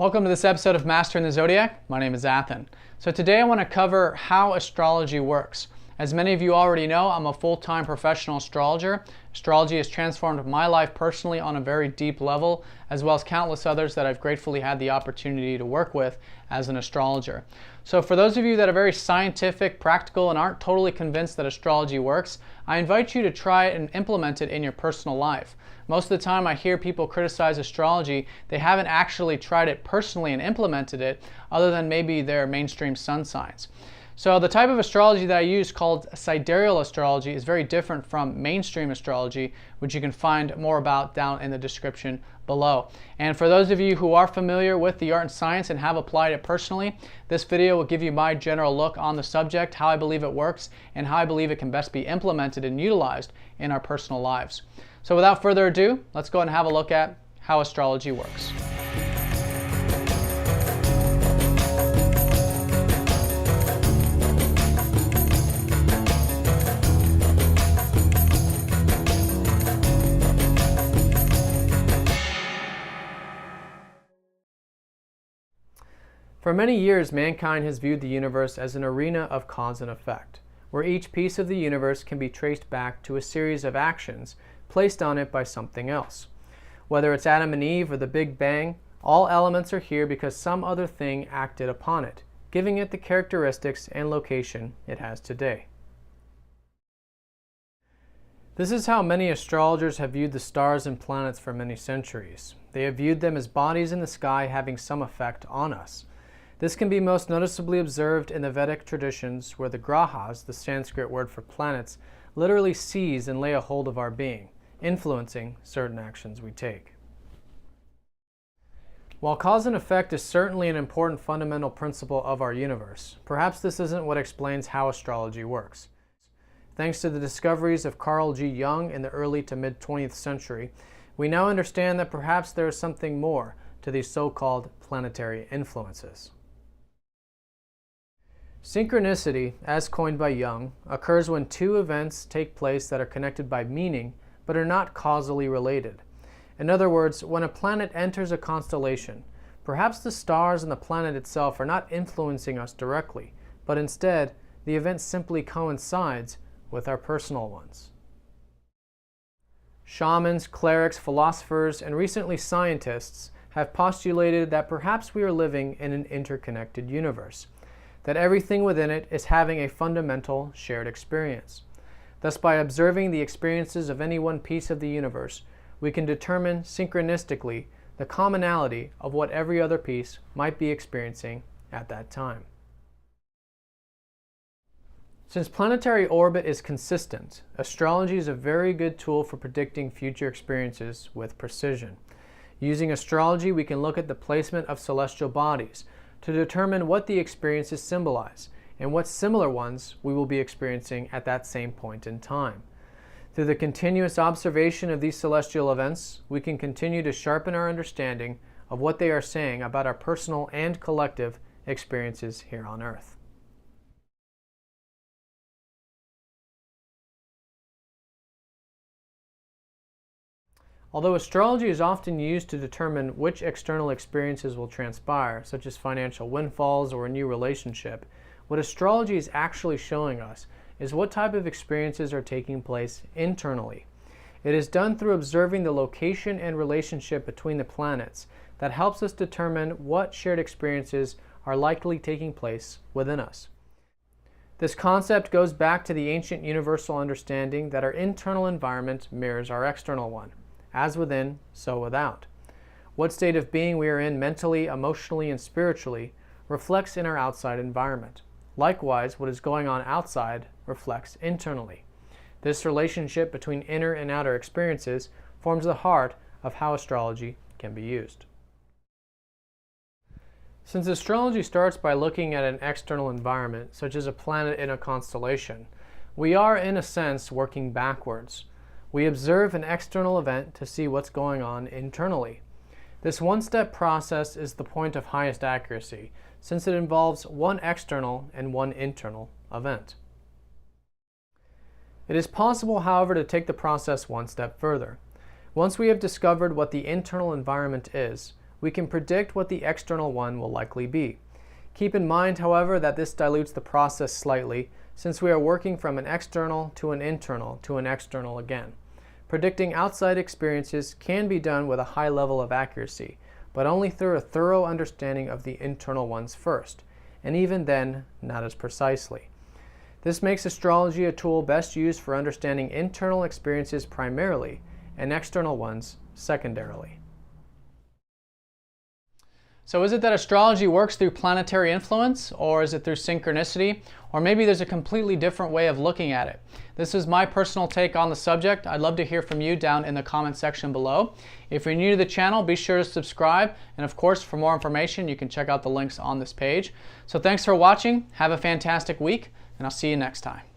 Welcome to this episode of Mastering the Zodiac. My name is Athen. So today I want to cover how astrology works. As many of you already know, I'm a full-time professional astrologer. Astrology has transformed my life personally on a very deep level, as well as countless others that I've gratefully had the opportunity to work with as an astrologer. So for those of you that are very scientific, practical, and aren't totally convinced that astrology works, I invite you to try it and implement it in your personal life. Most of the time I hear people criticize astrology, they haven't actually tried it personally and implemented it, other than maybe their mainstream sun signs. So the type of astrology that I use, called sidereal astrology, is very different from mainstream astrology, which you can find more about down in the description below. And for those of you who are familiar with the art and science and have applied it personally, this video will give you my general look on the subject, how I believe it works, and how I believe it can best be implemented and utilized in our personal lives. So without further ado, let's go ahead and have a look at how astrology works. For many years, mankind has viewed the universe as an arena of cause and effect, where each piece of the universe can be traced back to a series of actions placed on it by something else. Whether it's Adam and Eve or the Big Bang, all elements are here because some other thing acted upon it, giving it the characteristics and location it has today. This is how many astrologers have viewed the stars and planets for many centuries. They have viewed them as bodies in the sky having some effect on us. This can be most noticeably observed in the Vedic traditions, where the grahas, the Sanskrit word for planets, literally seize and lay a hold of our being, influencing certain actions we take. While cause and effect is certainly an important fundamental principle of our universe, perhaps this isn't what explains how astrology works. Thanks to the discoveries of Carl G. Jung in the early to mid-20th century, we now understand that perhaps there is something more to these so-called planetary influences. Synchronicity, as coined by Jung, occurs when two events take place that are connected by meaning but are not causally related. In other words, when a planet enters a constellation, perhaps the stars and the planet itself are not influencing us directly, but instead the event simply coincides with our personal ones. Shamans, clerics, philosophers, and recently scientists have postulated that perhaps we are living in an interconnected universe, that everything within it is having a fundamental shared experience. Thus, by observing the experiences of any one piece of the universe, we can determine synchronistically the commonality of what every other piece might be experiencing at that time. Since planetary orbit is consistent, astrology is a very good tool for predicting future experiences with precision. Using astrology, we can look at the placement of celestial bodies to determine what the experiences symbolize and what similar ones we will be experiencing at that same point in time. Through the continuous observation of these celestial events, we can continue to sharpen our understanding of what they are saying about our personal and collective experiences here on Earth. Although astrology is often used to determine which external experiences will transpire, such as financial windfalls or a new relationship, what astrology is actually showing us is what type of experiences are taking place internally. It is done through observing the location and relationship between the planets that helps us determine what shared experiences are likely taking place within us. This concept goes back to the ancient universal understanding that our internal environment mirrors our external one. As within, so without. What state of being we are in mentally, emotionally, and spiritually reflects in our outside environment. Likewise, what is going on outside reflects internally. This relationship between inner and outer experiences forms the heart of how astrology can be used. Since astrology starts by looking at an external environment, such as a planet in a constellation, we are, in a sense, working backwards. We observe an external event to see what's going on internally. This one-step process is the point of highest accuracy, since it involves one external and one internal event. It is possible, however, to take the process one step further. Once we have discovered what the internal environment is, we can predict what the external one will likely be. Keep in mind, however, that this dilutes the process slightly, since we are working from an external to an internal to an external again. Predicting outside experiences can be done with a high level of accuracy, but only through a thorough understanding of the internal ones first, and even then, not as precisely. This makes astrology a tool best used for understanding internal experiences primarily, and external ones secondarily. So is it that astrology works through planetary influence, or is it through synchronicity, or maybe there's a completely different way of looking at it? This is my personal take on the subject. I'd love to hear from you down in the comment section below. If you're new to the channel, be sure to subscribe, and of course, for more information, you can check out the links on this page. So thanks for watching, have a fantastic week, and I'll see you next time.